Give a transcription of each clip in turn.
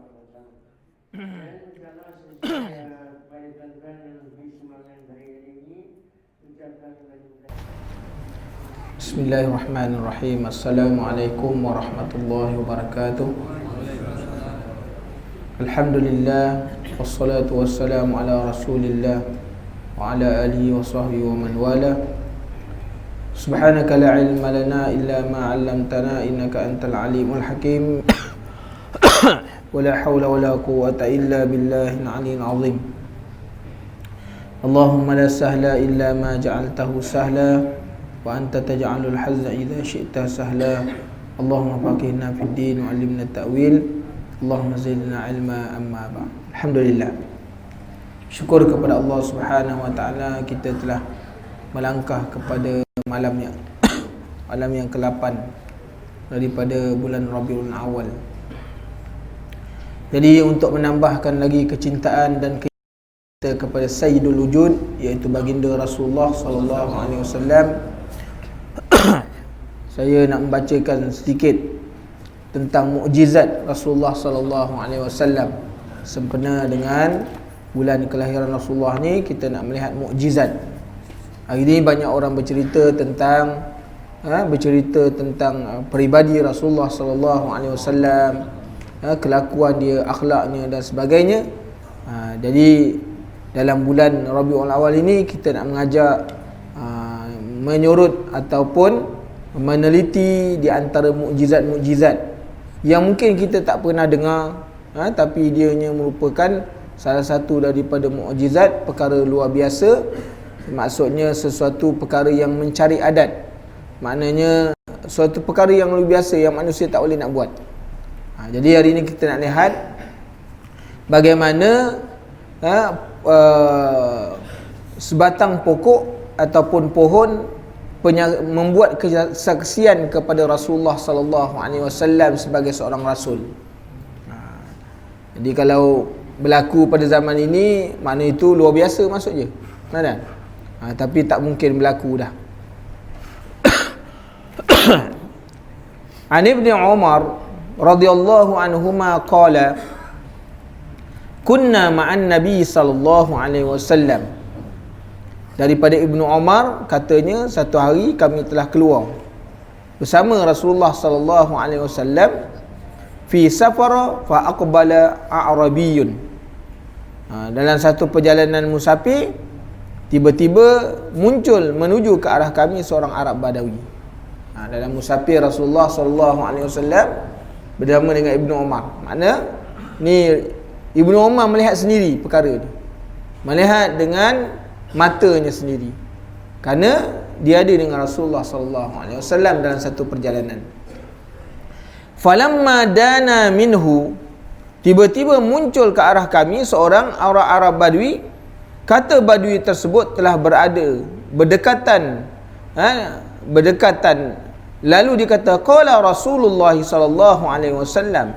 datang. Dan insyaAllah saya pada tuan-tuan yang lebih semangat dari ini ucapkan Bismillahirrahmanirrahim. Assalamualaikum warahmatullahi wabarakatuh. Alhamdulillah, wassalatu wassalamu ala rasulillah wa ala alihi wa sahbihi wa man wala. Subhanaka la ilma lana illa ma 'allamtana innaka antal alimul hakim. Wa la hawla wa la quwwata illa billahil 'aliyyil 'azim. Allahumma la sahla illa ma ja'altahu sahla wa anta taj'alul hazna idza syi'ta sahla. Allahumma faqihna fid din wa 'allimna ta'wil. Allahumma zidna ilma amma ba'd. Alhamdulillah. Syukur kepada Allah Subhanahu wa taala, kita telah melangkah kepada malam yang ke-8 daripada bulan Rabiul Awal. Jadi untuk menambahkan lagi kecintaan dan kita kepada Sayyidul Wujud, iaitu baginda Rasulullah sallallahu alaihi wasallam, saya nak membacakan sedikit tentang mukjizat Rasulullah sallallahu alaihi wasallam. Sempena dengan bulan kelahiran Rasulullah ni, kita nak melihat mukjizat. Hari ini banyak orang bercerita tentang peribadi Rasulullah sallallahu alaihi wasallam, kelakuan dia, akhlaknya dan sebagainya. Jadi dalam bulan Rabiul Awal ini kita nak mengajak menyurut ataupun meneliti di antara mukjizat-mukjizat yang mungkin kita tak pernah dengar, tapi dianya merupakan salah satu daripada mukjizat, perkara luar biasa. Maksudnya sesuatu perkara yang mencari adat, maknanya suatu perkara yang luar biasa yang manusia tak boleh nak buat. Jadi hari ini kita nak lihat bagaimana sebatang pokok ataupun pohon membuat kesaksian kepada Rasulullah sallallahu alaihi wasallam sebagai seorang rasul. Jadi kalau berlaku pada zaman ini, makna itu luar biasa maksudnya. Kan? Tapi tak mungkin berlaku dah. An Ibn Umar radhiyallahu anhuma qala kunna ma'an Nabi sallallahu alaihi wasallam. Daripada Ibnu Umar katanya, satu hari kami telah keluar bersama Rasulullah sallallahu alaihi wasallam fi safara fa aqbala a'rabiyyun. Dalam satu perjalanan musafir, tiba-tiba muncul menuju ke arah kami seorang Arab Badawi. Dalam musafir Rasulullah sallallahu alaihi wasallam bersama dengan Ibnu Umar. Makna ni Ibnu Umar melihat sendiri perkara ni, melihat dengan matanya sendiri, kerana dia ada dengan Rasulullah sallallahu alaihi wasallam dalam satu perjalanan. Falamma dana minhu, tiba-tiba muncul ke arah kami seorang orang Arab Badui. Kata Badui tersebut telah berdekatan. Lalu dia kata qala Rasulullah sallallahu alaihi wasallam.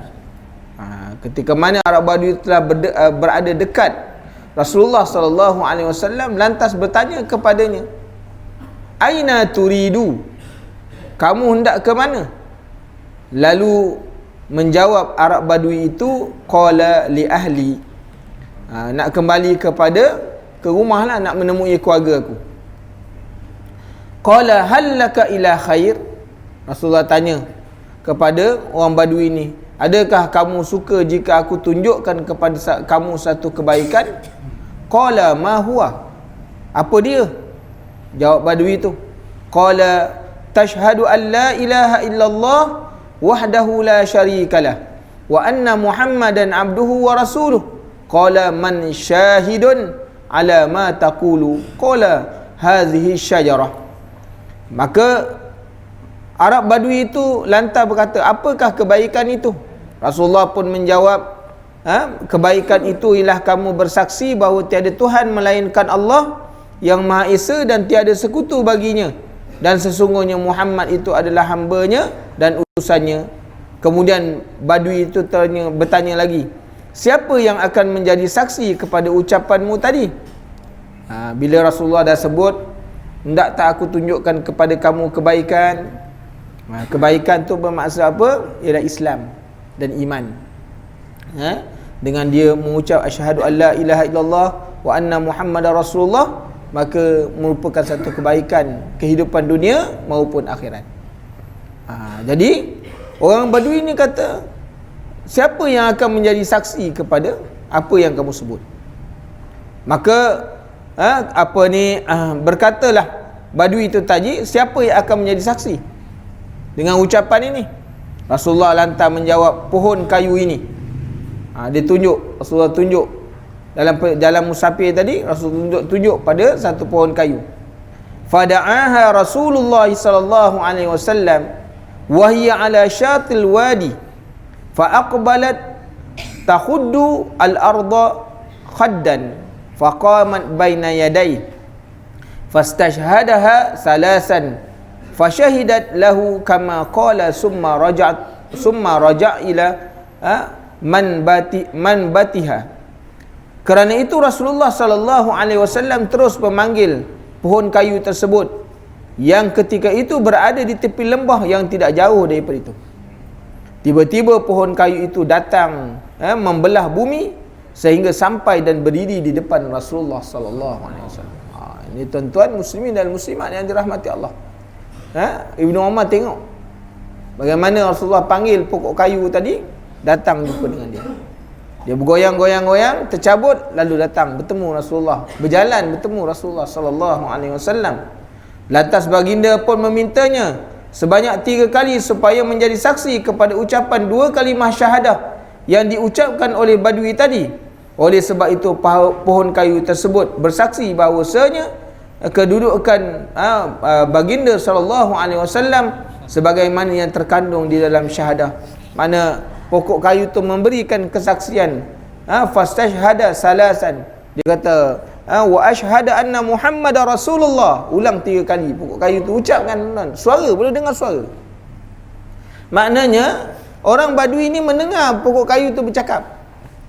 Ketika mana Arab Badui telah berada dekat Rasulullah sallallahu alaihi wasallam, lantas bertanya kepadanya, aina turidu, kamu hendak ke mana? Lalu menjawab Arab Badui itu, qala li ahli, nak kembali ke rumah lah, nak menemui keluarga aku. Qala hal laka ila khair, Rasulullah tanya kepada orang Badui ni, adakah kamu suka jika aku tunjukkan kepada kamu satu kebaikan? Qala ma huwa, apa dia? Jawab Badui tu, qala tashhadu an la ilaha illallah wahdahu la syarikalah wa anna Muhammadan abduhu wa rasuluh. Qala man syahidun ala ma taqulu? Qala hadhihi syajarah. Maka Arab Badui itu lantas berkata, apakah kebaikan itu? Rasulullah pun menjawab, kebaikan itu ialah kamu bersaksi bahawa tiada Tuhan melainkan Allah yang Maha Esa dan tiada sekutu baginya, dan sesungguhnya Muhammad itu adalah hamba-Nya dan utusannya. Kemudian Badui itu bertanya lagi, siapa yang akan menjadi saksi kepada ucapanmu tadi? Bila Rasulullah dah sebut, hendak tak aku tunjukkan kepada kamu kebaikan? Kebaikan tu bermaksud apa? Ialah Islam dan iman. dengan dia mengucap asyhadu alla ilaha illallah wa anna muhammadar rasulullah, maka merupakan satu kebaikan kehidupan dunia maupun akhirat. Jadi orang Badui ni kata, siapa yang akan menjadi saksi kepada apa yang kamu sebut? Maka berkatalah Badui itu tadi, siapa yang akan menjadi saksi dengan ucapan ini? Rasulullah lantas menjawab, pohon kayu ini. Rasulullah tunjuk dalam musafir tadi, Rasulullah tunjuk pada satu pohon kayu. Fada'aha Rasulullah sallallahu alaihi wasallam wa hiya ala syatil wadi fa aqbalat tahuddu al-arda khaddan faqamat baina yaday fastashhadaha salasan fashahidat lahu kama qala summa raja' ila manbatiha. Kerana itu Rasulullah sallallahu alaihi wasallam terus memanggil pohon kayu tersebut yang ketika itu berada di tepi lembah yang tidak jauh daripada itu. Tiba-tiba pohon kayu itu datang membelah bumi sehingga sampai dan berdiri di depan Rasulullah sallallahu alaihi wasallam. Ini tuan-tuan muslimin dan muslimat yang dirahmati Allah. Ibnu Umar tengok bagaimana Rasulullah panggil pokok kayu tadi, datang jumpa dengan dia. Dia bergoyang-goyang-goyang, tercabut, lalu datang bertemu Rasulullah, berjalan bertemu Rasulullah sallallahu alaihi wasallam. Lantas baginda pun memintanya sebanyak 3 kali supaya menjadi saksi kepada ucapan 2 kalimah syahadah yang diucapkan oleh Badui tadi. Oleh sebab itu pohon kayu tersebut bersaksi bahawasanya kedudukan baginda sallallahu alaihi wasallam sebagaimana yang terkandung di dalam syahadah. Mana pokok kayu itu memberikan kesaksian, fastashhada salasan, dia kata wa asyhadu anna muhammadar rasulullah, ulang 3 kali pokok kayu itu ucapkan, suara, boleh dengar suara. Maknanya orang Badui ini mendengar pokok kayu itu bercakap,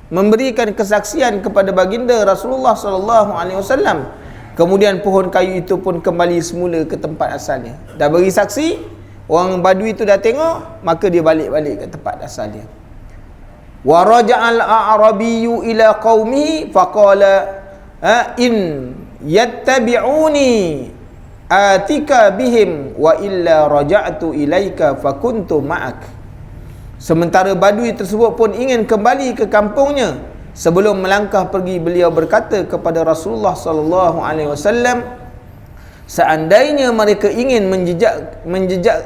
memberikan kesaksian kepada baginda Rasulullah sallallahu alaihi wasallam. Kemudian pohon kayu itu pun kembali semula ke tempat asalnya. Dah beri saksi, orang Badui itu dah tengok, maka dia balik-balik ke tempat asal dia. Wa raja'al a'rabiyyu ila qaumihi faqala in yattabi'uni atika bihim wa illa raja'tu ilaika fakuntu ma'ak. Sementara Badui tersebut pun ingin kembali ke kampungnya. Sebelum melangkah pergi, beliau berkata kepada Rasulullah sallallahu alaihi wasallam, seandainya mereka ingin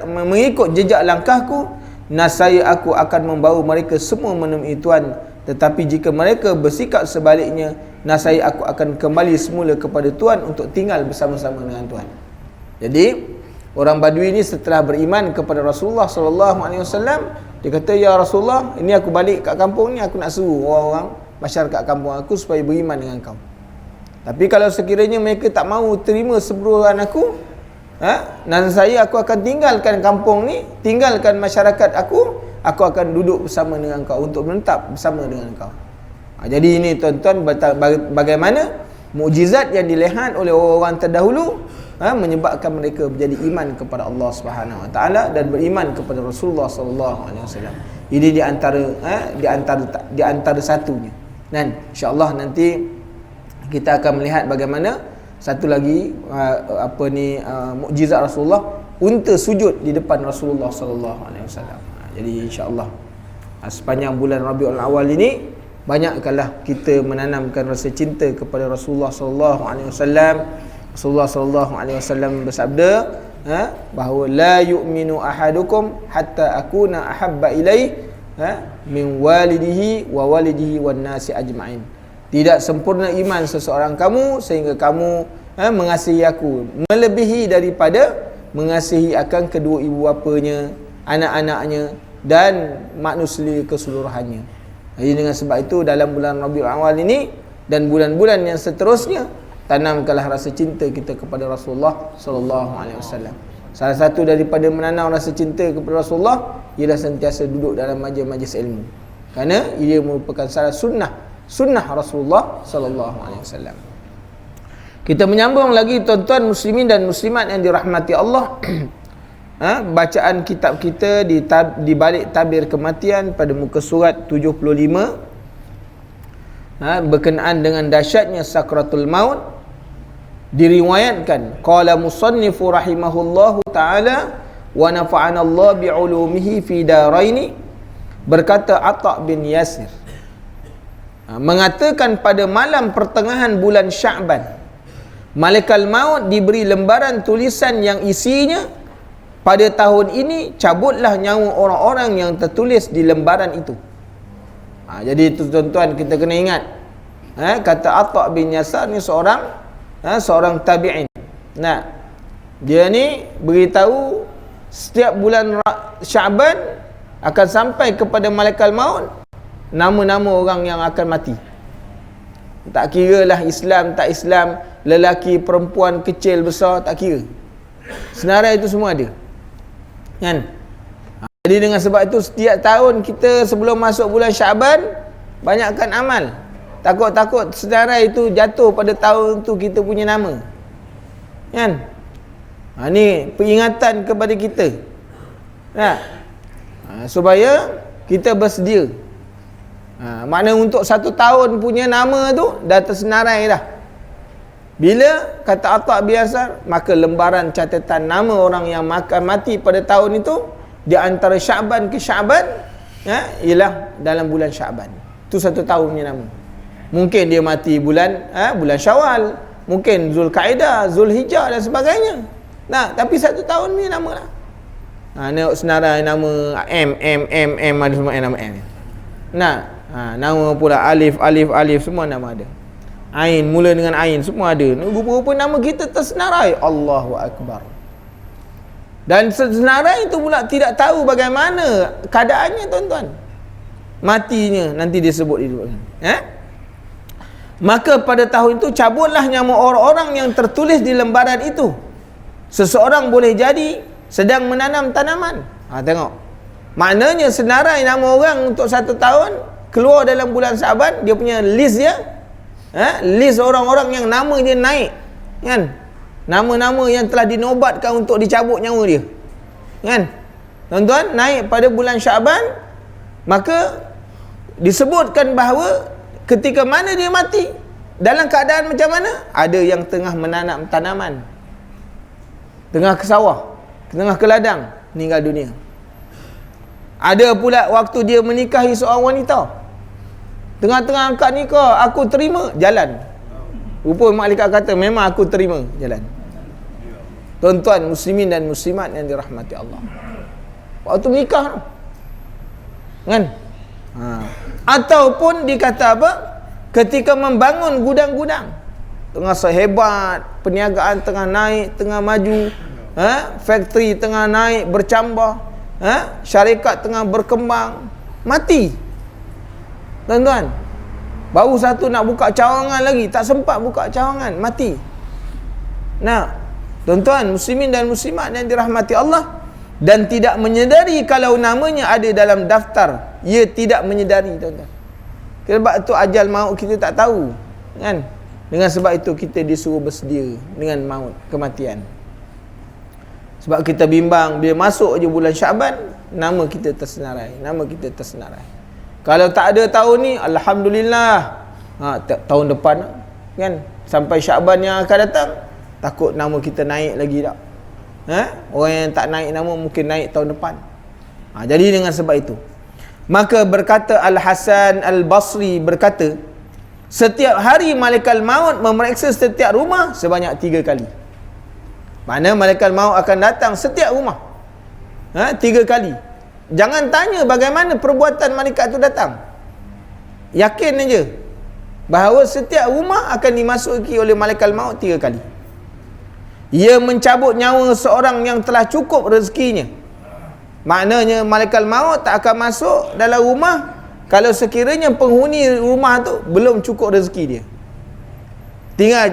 mengikut jejak langkahku, nascaya aku akan membawa mereka semua menemui Tuhan. Tetapi jika mereka bersikap sebaliknya, nascaya aku akan kembali semula kepada Tuhan untuk tinggal bersama-sama dengan Tuhan. Jadi orang Badui ini setelah beriman kepada Rasulullah sallallahu alaihi wasallam, dia kata, ya Rasulullah, ini aku balik kat kampung ni, aku nak suruh orang-orang masyarakat kampung aku supaya beriman dengan kau. Tapi kalau sekiranya mereka tak mau terima seruan aku, dan aku akan tinggalkan kampung ni, tinggalkan masyarakat aku akan duduk bersama dengan kau, untuk menetap bersama dengan kau. Jadi ini tuan-tuan, bagaimana mukjizat yang dilihat oleh orang terdahulu menyebabkan mereka menjadi iman kepada Allah Subhanahu Wa Taala dan beriman kepada Rasulullah Sallallahu Alaihi Wasallam. Ini di antara satunya. Dan insya-Allah nanti kita akan melihat bagaimana satu lagi mukjizat Rasulullah, unta sujud di depan Rasulullah sallallahu alaihi wasallam. Jadi insya-Allah sepanjang bulan Rabiul Awal ini banyakkanlah kita menanamkan rasa cinta kepada Rasulullah sallallahu alaihi wasallam. Rasulullah sallallahu alaihi wasallam bersabda bahawa la yu'minu ahadukum hatta akuna ahabba ilaihi min walidihi wa walidihi wan nasi ajma'in. Tidak sempurna iman seseorang kamu sehingga kamu mengasihi aku melebihi daripada mengasihi akan kedua ibu bapanya, anak-anaknya dan manusia keseluruhannya. Jadi dengan sebab itu dalam bulan Rabiul Awal ini dan bulan-bulan yang seterusnya, tanamkanlah rasa cinta kita kepada Rasulullah sallallahu alaihi wasallam. Salah satu daripada menanam rasa cinta kepada Rasulullah ialah sentiasa duduk dalam majlis-majlis ilmu. Kerana ia merupakan salah sunnah Rasulullah sallallahu alaihi wasallam. Kita menyambung lagi tuan-tuan muslimin dan muslimat yang dirahmati Allah. Bacaan kitab kita di balik tabir kematian pada muka surat 75 berkenaan dengan dahsyatnya sakratul maut, diriwayatkan qala musannifu rahimahullahu taala wa nafa'ana Allah bi'ulumihi fi daraini, berkata Atha bin Yasir mengatakan pada malam pertengahan bulan Sya'ban, malaikat maut diberi lembaran tulisan yang isinya, pada tahun ini cabutlah nyawa orang-orang yang tertulis di lembaran itu. Jadi itu tuan-tuan, kita kena ingat, kata Atha bin Yasar ni seorang tabi'in. Nah, dia ni beritahu setiap bulan Sya'ban akan sampai kepada malaikat maut nama-nama orang yang akan mati. Tak kira lah Islam tak Islam, lelaki, perempuan, kecil, besar, tak kira. Senarai itu semua ada, kan? Jadi dengan sebab itu setiap tahun kita sebelum masuk bulan Sya'ban banyakkan amal. Takut-takut senarai itu jatuh pada tahun tu kita punya nama, kan? Ni peringatan kepada kita, supaya kita bersedia. Makna untuk 1 tahun punya nama tu dah tersenarai dah. Bila kata Atha biasa, maka lembaran catatan nama orang yang akan mati pada tahun itu di antara Sya'ban ke Sya'ban, ialah dalam bulan Sya'ban. Itu 1 tahun punya nama. Mungkin dia mati bulan Syawal, mungkin Zulkaidah, Zulhijjah dan sebagainya. Tapi 1 tahun punya nama lah. Nak senarai nama M ada semua nama M. Nama pula alif semua nama ada. Ain, mula dengan Ain, semua ada. Rupa-rupa nama kita tersenarai. Allahu Akbar. Dan senarai itu pula tidak tahu bagaimana keadaannya, tuan-tuan. Matinya nanti disebut itu. Maka pada tahun itu cabutlah nyawa orang-orang yang tertulis di lembaran itu. Seseorang boleh jadi sedang menanam tanaman. Tengok. Maknanya senarai nama orang untuk 1 tahun keluar dalam bulan Sya'ban, dia punya list dia. List orang-orang yang nama dia naik, kan? Nama-nama yang telah dinobatkan untuk dicabut nyawa dia, kan? Tuan-tuan, naik pada bulan Sya'ban, maka disebutkan bahawa ketika mana dia mati, dalam keadaan macam mana? Ada yang tengah menanam tanaman, tengah ke sawah, tengah ke ladang, meninggal dunia. Ada pula waktu dia menikahi seorang wanita, tengah-tengah akad nikah, aku terima, jalan. Rupa malaikat kata, memang aku terima, jalan. Tuan-tuan muslimin dan muslimat yang dirahmati Allah, waktu menikah, kan? Ataupun dikata apa? Ketika membangun gudang-gudang, tengah sehebat, perniagaan tengah naik, tengah maju, factory tengah naik, bercambah, syarikat tengah berkembang, mati. Tuan-tuan, baru satu nak buka cawangan lagi, tak sempat buka cawangan, mati. Tuan-tuan muslimin dan muslimat yang dirahmati Allah, dan tidak menyedari kalau namanya ada dalam daftar, ia tidak menyedari, tuan-tuan. Sebab itu ajal maut kita tak tahu, kan? Dengan sebab itu kita disuruh bersedia dengan maut, kematian. Sebab kita bimbang bila masuk je bulan Sya'ban, nama kita tersenarai, Kalau tak ada tahun ni, alhamdulillah. Tahun depan, kan? Sampai Sya'ban yang akan datang, takut nama kita naik lagi tak? Orang yang tak naik nama mungkin naik tahun depan. Jadi dengan sebab itu, maka berkata Al-Hasan Al-Basri berkata, setiap hari malaikat maut memeriksa setiap rumah sebanyak 3 kali. Mana malaikat maut akan datang setiap rumah 3 kali. Jangan tanya bagaimana perbuatan malaikat itu datang. Yakin aja bahawa setiap rumah akan dimasuki oleh malaikat maut 3 kali. Ia mencabut nyawa seorang yang telah cukup rezekinya. Maknanya malaikat maut tak akan masuk dalam rumah kalau sekiranya penghuni rumah tu belum cukup rezeki dia.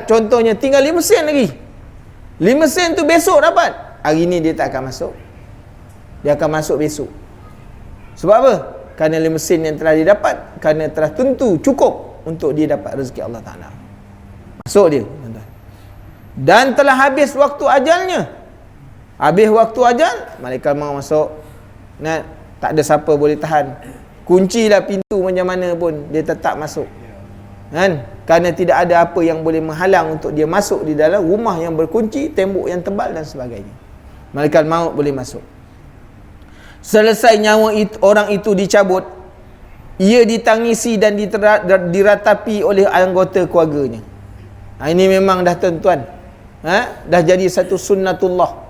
Contohnya tinggal 5 sen lagi. 5 sen tu besok dapat, hari ni dia tak akan masuk. Dia akan masuk besok. Sebab apa? Kerana 5 sen yang telah dia dapat, kerana telah tentu cukup untuk dia dapat rezeki Allah Ta'ala. Masuk dia, tuan-tuan. Dan telah habis waktu ajalnya. Habis waktu ajal, malaikat maut masuk. Tak ada siapa boleh tahan. Kuncilah pintu macam mana pun, dia tetap masuk. Kan? Kerana tidak ada apa yang boleh menghalang untuk dia masuk di dalam rumah yang berkunci, tembok yang tebal dan sebagainya. Malaikat maut boleh masuk. Selesai nyawa orang itu dicabut, ia ditangisi dan diratapi oleh anggota keluarganya. Ini memang dah tuan-tuan, dah jadi satu sunnatullah.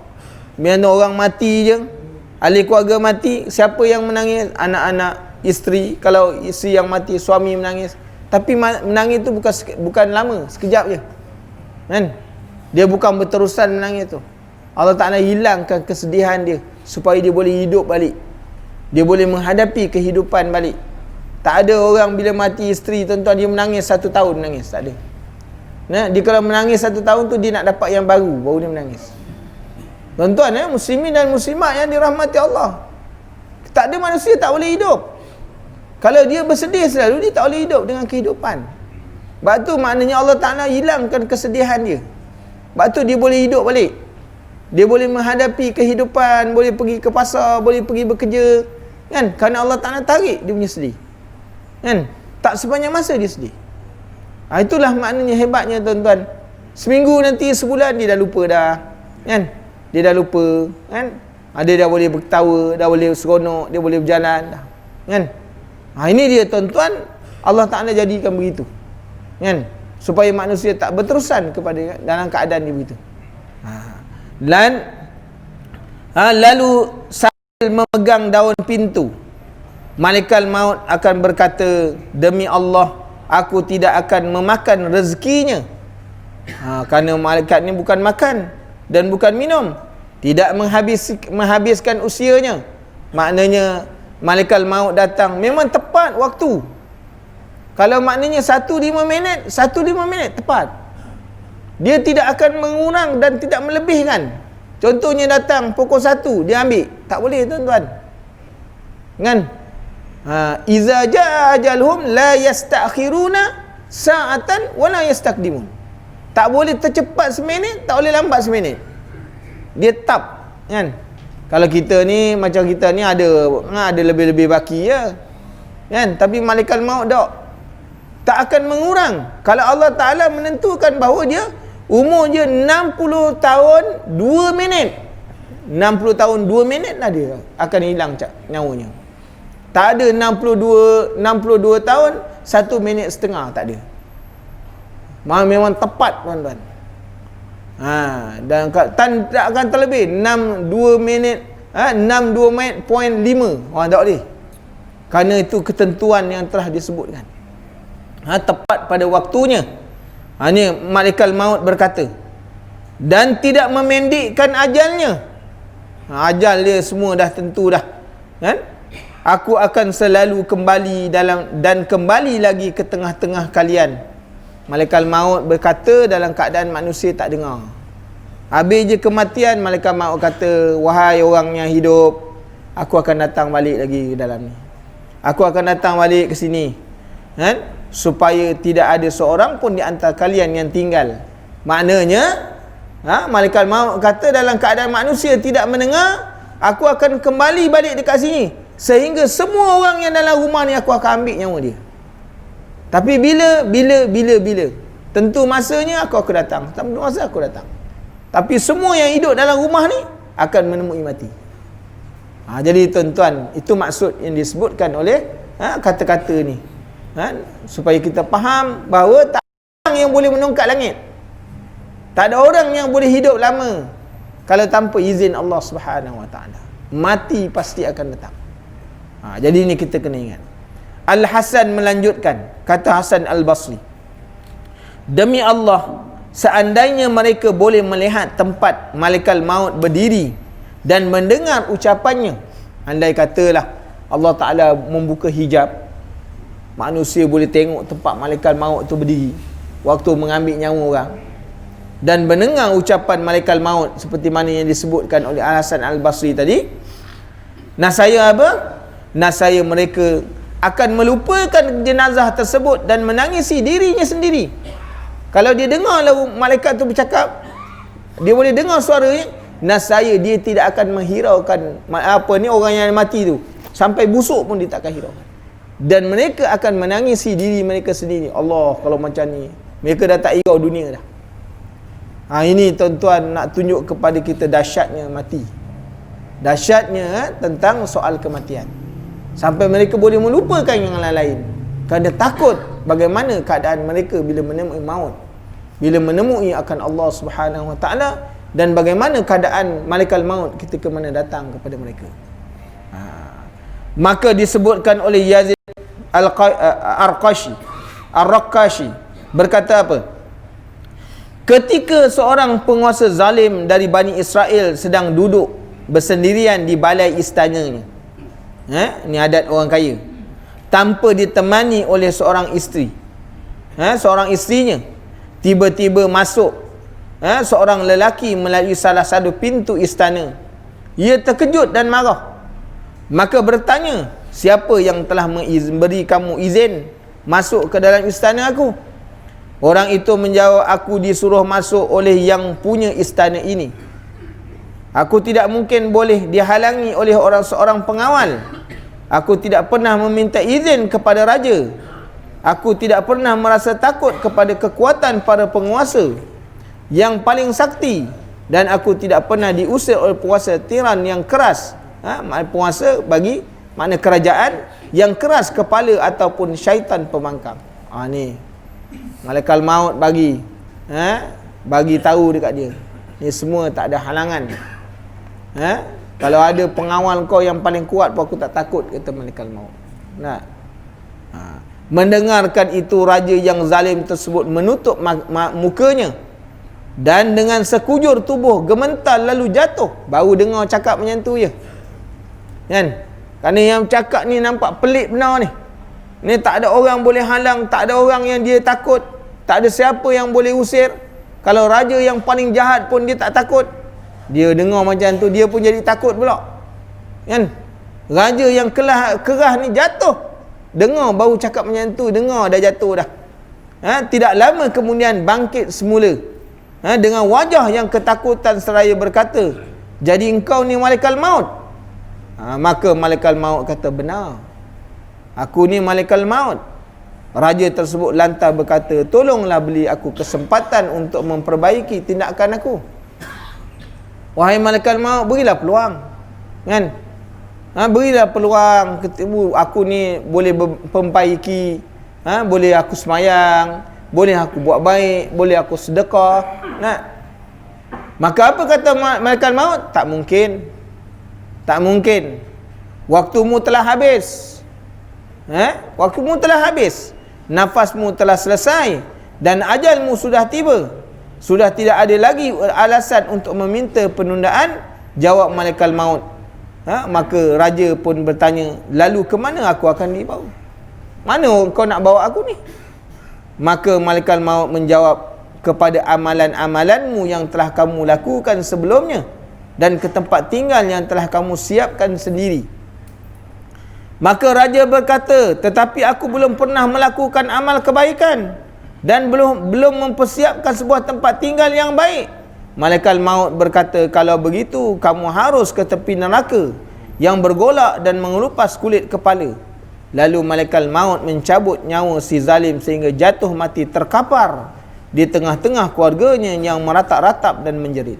Bila orang mati je, ahli keluarga mati, siapa yang menangis? Anak-anak, isteri. Kalau isteri yang mati, suami menangis. Tapi menangis tu bukan lama, sekejap je. Kan? Dia bukan berterusan menangis tu. Allah Ta'ala hilangkan kesedihan dia supaya dia boleh hidup balik. Dia boleh menghadapi kehidupan balik. Tak ada orang bila mati isteri, tuan-tuan, dia menangis 1 tahun menangis. Tak ada. Nah, dia kalau menangis 1 tahun tu, dia nak dapat yang baru dia menangis. Tuan-tuan, muslimin dan muslimat yang dirahmati Allah, tak ada manusia tak boleh hidup. Kalau dia bersedih selalu, dia tak boleh hidup dengan kehidupan. Sebab tu maknanya Allah Ta'ala hilangkan kesedihan dia. Sebab tu dia boleh hidup balik. Dia boleh menghadapi kehidupan, boleh pergi ke pasar, boleh pergi bekerja. Kan? Kerana Allah Ta'ala tarik dia punya sedih. Kan? Tak sepanjang masa dia sedih. Itulah maknanya hebatnya, tuan-tuan. Seminggu nanti, sebulan, dia dah lupa dah. Kan? Dia dah lupa. Kan? Dia dah boleh berketawa, dah boleh seronok, dia boleh berjalan dah. Kan? Ini dia, tuan-tuan, Allah Ta'ala jadikan begitu. Kan? Supaya manusia tak berterusan kepada dalam keadaan dia begitu. Dan lalu sambil memegang daun pintu, malaikat maut akan berkata, demi Allah, aku tidak akan memakan rezekinya. Kerana malaikat ni bukan makan dan bukan minum, tidak menghabiskan usianya. Maknanya malaikat maut datang memang tepat waktu. Kalau maknanya 1-5 minit tepat. Dia tidak akan mengurang dan tidak melebihkan. Contohnya datang pukul 1, dia ambil. Tak boleh, tuan-tuan. Kan? Iza jaa ajaluhum la yastakhiruna sa'atan wa la yastaqdimun. Tak boleh tercepat seminit, tak boleh lambat seminit. Dia tap, kan? Kalau kita ni, macam kita ni ada lebih-lebih baki ya. Kan? Tapi malaikat maut tak akan mengurang. Kalau Allah Ta'ala menentukan bahawa dia umur dia 60 tahun 2 minit. 60 tahun 2 minit lah dia akan hilang nyawanya. Tak ada 62 tahun 1 minit setengah, tak ada. Memang tepat, tuan-tuan. Dan tak akan terlebih 62 minit 62 minit point 5. Tak boleh. Kerana itu ketentuan yang telah disebutkan. Tepat pada waktunya. Ini malaikat maut berkata, dan tidak memendekkan ajalnya. Ajal dia semua dah tentu dah. Kan? Aku akan selalu kembali kembali lagi ke tengah-tengah kalian. Malaikat maut berkata dalam keadaan manusia tak dengar. Habis je kematian, malaikat maut kata, wahai orang yang hidup, aku akan datang balik lagi ke dalam ni. Aku akan datang balik ke sini. Kan? Supaya tidak ada seorang pun di antara kalian yang tinggal. Maknanya, malaikat maut kata dalam keadaan manusia tidak mendengar, aku akan kembali balik dekat sini. Sehingga semua orang yang dalam rumah ni aku akan ambil nyawa dia. Tapi bila? Tentu masanya aku akan datang. Tentu masa aku datang. Tapi semua yang hidup dalam rumah ni akan menemui mati. Jadi tuan-tuan, itu maksud yang disebutkan oleh kata-kata ni. Supaya kita faham bahawa tak ada orang yang boleh menungkat langit. Tak ada orang yang boleh hidup lama kalau tanpa izin Allah Subhanahu Wa Taala. Mati pasti akan datang. Jadi ini kita kena ingat. Al-Hasan melanjutkan, kata Hasan Al-Basri, demi Allah, seandainya mereka boleh melihat tempat malaikat maut berdiri dan mendengar ucapannya, andai katalah Allah Ta'ala membuka hijab, manusia boleh tengok tempat malaikat maut itu berdiri waktu mengambil nyawa orang, dan mendengar ucapan malaikat maut seperti mana yang disebutkan oleh Al-Hasan Al-Basri tadi, nasaya apa? Nasaya mereka akan melupakan jenazah tersebut dan menangisi dirinya sendiri. Kalau dia dengar malaikat tu bercakap, dia boleh dengar suaranya, nasaya dia tidak akan menghiraukan orang yang mati tu. Sampai busuk pun dia tak akan hiraukan. dan mereka akan menangisi diri mereka sendiri. Allah, kalau macam ni mereka dah tak irau dunia dah. Ini tuan-tuan nak tunjuk kepada kita dahsyatnya mati, dahsyatnya tentang soal kematian, sampai mereka boleh melupakan yang lain-lain kerana takut bagaimana keadaan mereka bila menemui maut, bila menemui akan Allah Subhanahu Wa Taala, dan bagaimana keadaan malaikat maut ketika mana datang kepada mereka. Maka disebutkan oleh Yazid Ar-Raqashi berkata apa? Ketika seorang penguasa zalim dari Bani Israel sedang duduk bersendirian di balai istananya, ini adat orang kaya, tanpa ditemani oleh seorang isteri, seorang isterinya, tiba-tiba masuk seorang lelaki melalui salah satu pintu istana. Ia terkejut dan marah, maka bertanya, siapa yang telah memberi kamu izin masuk ke dalam istana aku? Orang itu menjawab, aku disuruh masuk oleh yang punya istana ini. Aku tidak mungkin boleh dihalangi oleh seorang pengawal. Aku tidak pernah meminta izin kepada raja. Aku tidak pernah merasa takut kepada kekuatan para penguasa yang paling sakti, dan aku tidak pernah diusir oleh penguasa tiran yang keras. Penguasa bagi makna kerajaan yang keras kepala ataupun syaitan pembangkang. Ni malaikat maut bagi tahu dekat dia, ni semua tak ada halangan. Kalau ada pengawal kau yang paling kuat pun aku tak takut, kata malaikat maut. Mendengarkan itu, raja yang zalim tersebut menutup mukanya dan dengan sekujur tubuh gementar lalu jatuh. Baru dengar cakap macam tu je kan, kerana yang cakap ni nampak pelik benar ni. Ni tak ada orang boleh halang, tak ada orang yang dia takut, tak ada siapa yang boleh usir. Kalau raja yang paling jahat pun dia tak takut, dia dengar macam tu dia pun jadi takut pula kan. Raja yang kerah ni jatuh, dengar baru cakap macam tu, dengar dah jatuh dah. Tidak lama kemudian bangkit semula dengan wajah yang ketakutan seraya berkata, jadi engkau ni malaikat maut? Maka malaikat maut kata, benar, aku ni malaikat maut. Raja tersebut lantas berkata, tolonglah beri aku kesempatan untuk memperbaiki tindakan aku. Wahai malaikat maut, berilah peluang kan, berilah peluang. Aku ni boleh memperbaiki, boleh aku semayang, boleh aku buat baik, boleh aku sedekah. Maka apa kata malaikat maut? Tak mungkin, tak mungkin. Waktumu telah habis. Waktumu telah habis, nafasmu telah selesai, dan ajalmu sudah tiba. Sudah tidak ada lagi alasan untuk meminta penundaan, jawab malaikat maut. Maka raja pun bertanya, lalu ke mana aku akan dibawa? Mana kau nak bawa aku ni? Maka malaikat maut menjawab, kepada amalan-amalanmu yang telah kamu lakukan sebelumnya, dan ke tempat tinggal yang telah kamu siapkan sendiri. Maka raja berkata, tetapi aku belum pernah melakukan amal kebaikan dan belum mempersiapkan sebuah tempat tinggal yang baik. Malaikat maut berkata, kalau begitu kamu harus ke tepi neraka yang bergolak dan mengelupas kulit kepala. Lalu malaikat maut mencabut nyawa si zalim sehingga jatuh mati terkapar di tengah-tengah keluarganya yang meratap-ratap dan menjerit.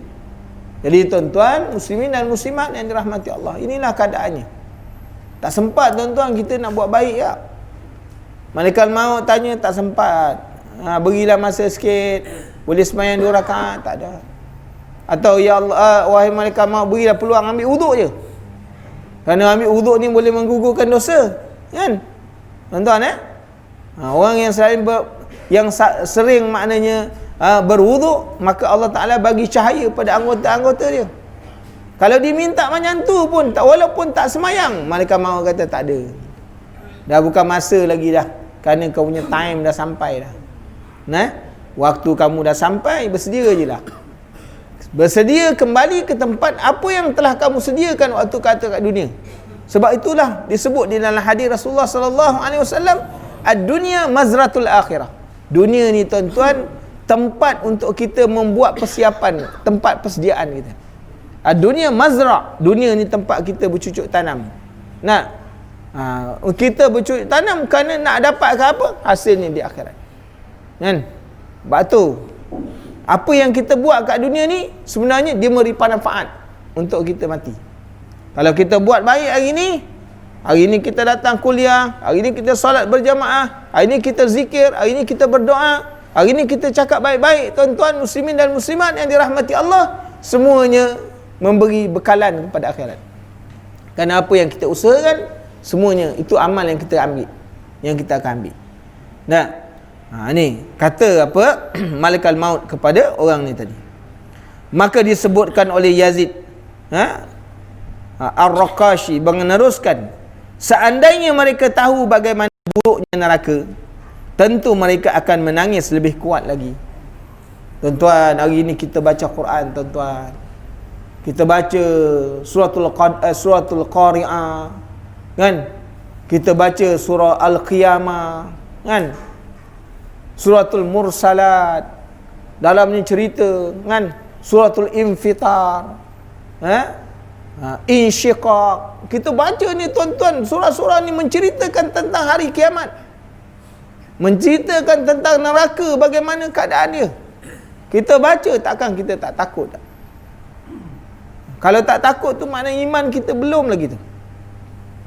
Jadi tuan-tuan muslimin dan muslimat yang dirahmati Allah, inilah keadaannya. Tak sempat tuan-tuan kita nak buat baik tak? Malaikat maut tanya, tak sempat. Berilah masa sikit, boleh sembahyang 2 rakaat, tak ada. Atau ya Allah, wahai malaikat maut, berilah peluang ambil wuduk je. Kerana ambil wuduk ni boleh menggugurkan dosa, kan? Tuan-tuan orang yang sering maknanya berwuduk, maka Allah Ta'ala bagi cahaya pada anggota-anggota dia. Kalau diminta macam tu pun, walaupun tak semayang, malaikat maut kata tak ada, dah bukan masa lagi dah, kerana kau punya time dah sampai dah. Waktu kamu dah sampai, bersedia je lah. Bersedia kembali ke tempat apa yang telah kamu sediakan waktu kata kat dunia. Sebab itulah disebut di dalam hadis Rasulullah sallallahu alaihi wasallam, ad-dunya mazratul akhirah. Dunia ni tuan-tuan tempat untuk kita membuat persiapan, tempat persediaan kita. Dunia mazra', dunia ni tempat kita bercucuk tanam. Kita bercocok tanam kerana nak dapatkan apa? Hasilnya di akhirat. Kan? Sebab tu apa yang kita buat kat dunia ni sebenarnya dia memberi manfaat untuk kita mati. Kalau kita buat baik hari ni kita datang kuliah, hari ni kita solat berjamaah, hari ni kita zikir, hari ni kita berdoa, hari ni kita cakap baik-baik, tuan-tuan muslimin dan muslimat yang dirahmati Allah, semuanya memberi bekalan kepada akhirat. Kerana apa yang kita usahakan, semuanya itu amal yang kita ambil, yang kita akan ambil. Nah, ni kata apa malaikat maut kepada orang ni tadi. Maka disebutkan oleh Yazid Ar-Raqashi meneruskan, seandainya mereka tahu bagaimana buruknya neraka, tentu mereka akan menangis lebih kuat lagi. Tuan-tuan, hari ini kita baca Quran, tuan-tuan. Kita baca suratul Qari'ah, kan? Kita baca surah Al-Qiyamah, kan? Suratul Mursalat, dalamnya cerita, kan? Suratul Infitar, Insyiqaq. Kita baca ni tuan-tuan, surah-surah ni menceritakan tentang hari kiamat, menceritakan tentang neraka, bagaimana keadaan dia. Kita baca, takkan kita tak takut tak? Kalau tak takut tu maknanya iman kita belum lagi tu.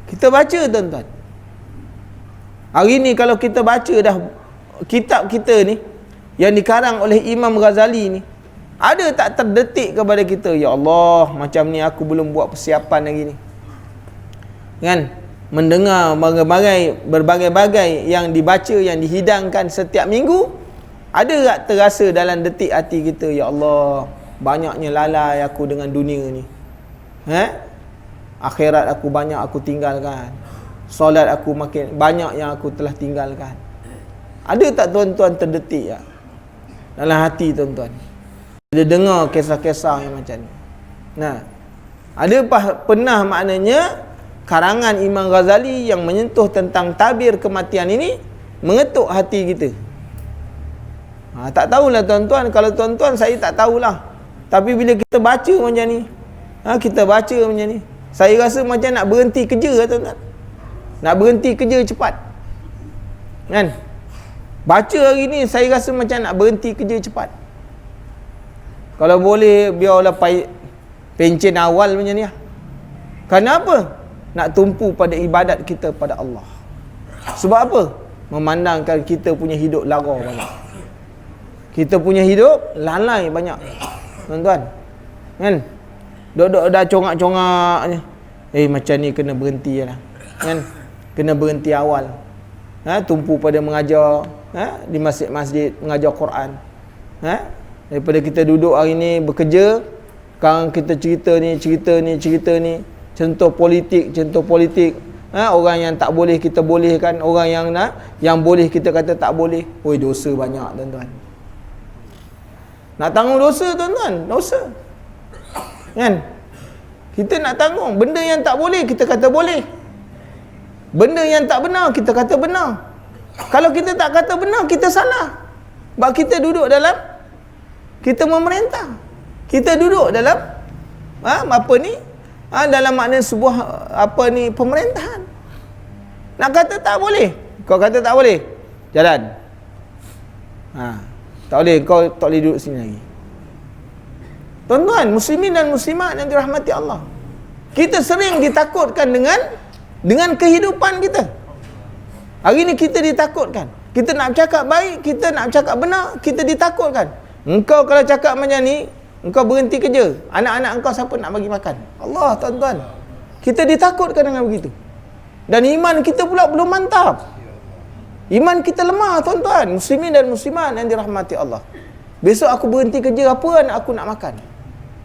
Kita baca tuan-tuan. Hari ni kalau kita baca dah kitab kita ni yang dikarang oleh Imam Ghazali ni, ada tak terdetik kepada kita, ya Allah, macam ni aku belum buat persiapan lagi ni, kan? Mendengar berbagai-bagai yang dibaca, yang dihidangkan setiap minggu, ada tak terasa dalam detik hati kita, ya Allah, banyaknya lalai aku dengan dunia ni, akhirat aku banyak aku tinggalkan, solat aku makin banyak yang aku telah tinggalkan. Ada tak tuan-tuan terdetik dalam hati tuan-tuan? Dia dengar kisah-kisah yang macam ni. Nah, ada pernah maknanya karangan Imam Ghazali yang menyentuh tentang tabir kematian ini mengetuk hati kita. Tak tahulah tuan-tuan, kalau tuan-tuan saya tak tahulah. Tapi bila kita baca macam ni, kita baca macam ni, saya rasa macam nak berhenti kerja tuan-tuan. Nak berhenti kerja cepat, kan? Baca hari ni saya rasa macam nak berhenti kerja cepat. Kalau boleh biarlah pencen awal macam ni lah. Kenapa? Nak tumpu pada ibadat kita pada Allah. Sebab apa? Memandangkan kita punya hidup lara banyak. Kita punya hidup lalai banyak, tuan-tuan, kan? Duduk dah congak-congak ni, macam ni kena berhenti lah, kan? Kena berhenti awal. Tumpu pada mengajar, di masjid-masjid, mengajar Quran. Daripada kita duduk hari ni bekerja, sekarang kita cerita ni, contoh politik, orang yang tak boleh kita bolehkan, orang yang boleh kita kata tak boleh. Oi, dosa banyak tuan-tuan. Nak tanggung dosa tuan-tuan, dosa, kan? Kita nak tanggung benda yang tak boleh, kita kata boleh. Benda yang tak benar, kita kata benar. Kalau kita tak kata benar, kita salah. Sebab kita duduk dalam, kita memerintah, kita duduk dalam dalam makna sebuah pemerintahan. Nak kata tak boleh, kau kata tak boleh, jalan. Tak boleh, kau tak boleh duduk sini lagi. Tuan-tuan muslimin dan muslimat yang dirahmati Allah, kita sering ditakutkan dengan kehidupan kita. Hari ni kita ditakutkan. Kita nak cakap baik, kita nak cakap benar, kita ditakutkan. Engkau kalau cakap macam ni, engkau berhenti kerja, anak-anak engkau siapa nak bagi makan? Allah, tuan-tuan. Kita ditakutkan dengan begitu. Dan iman kita pula belum mantap. Iman kita lemah, tuan-tuan muslimin dan muslimat yang dirahmati Allah. Besok aku berhenti kerja, apa anak aku nak makan?